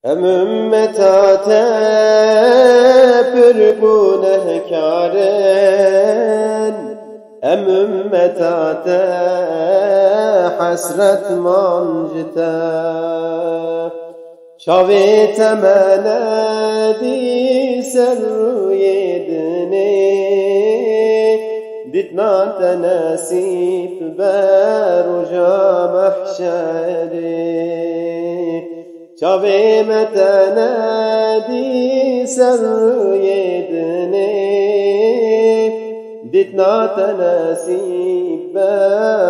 Em ümmetâte pürgûnehkâren, em ümmetâte hasret mancite. Çavê temenedî seruyêdinê, ditna te nesîb be roja mehşerê. Çavê me tenedî seruyêdinê, ditna te nesîb be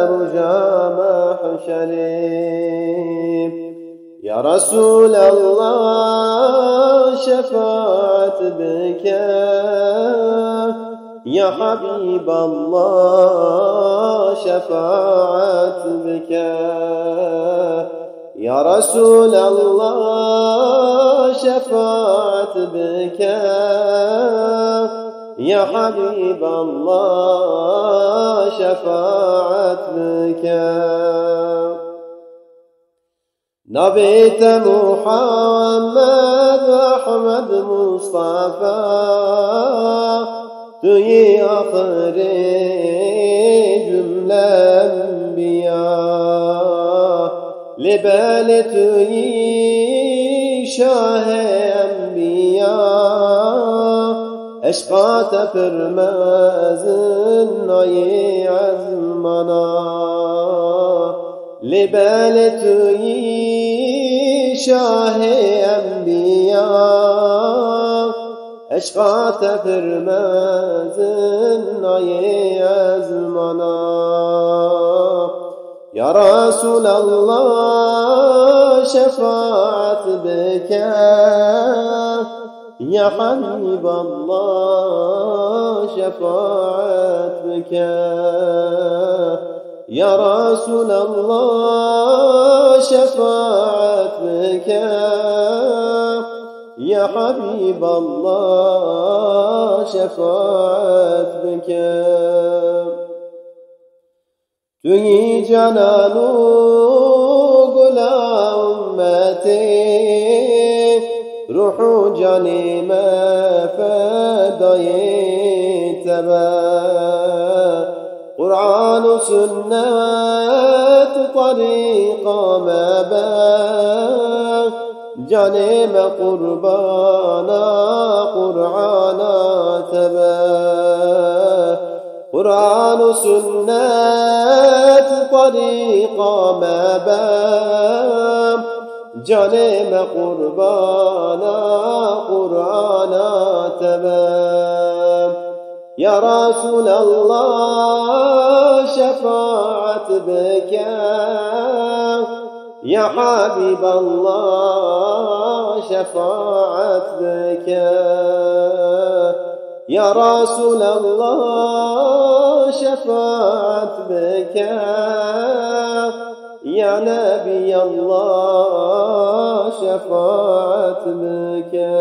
roja mehşerê. Ya Resulallah şefaat bike, Ya Habiballah şefaat bike. Ya Resulallah şefaat bike, Ya Habiballah şefaat bike. Nabite Muhammed Ahmed Mustafa, Tüyi ahire cümle enbiya, Libeli tüyi şah-ı enbiya, Eşka tepirmezin ay azmana. Libeli tüyi şah-ı enbiya, Eşka tepirmezin ay azmana. Ya Resulallah şefaat bike, Ya Habiballah şefaat bike. Ya Resulallah şefaat bike, Ya Habiballah şefaat bike. Tüyi cananu gula ümmeti, ruhu canime fedayı tebe. Kur'an-ı sünnet tariqa mebe, canime kurbana Kur'an'a tebe. Kur'an-ı sünnet tariqa mebe, canime kurbana Kur'an'a tebe. Ya Resulallah şefaat bike, Ya Habiballah şefaat bike. Ya Resulallah şefaat bike, Ya Nebiyallah şefaat bike.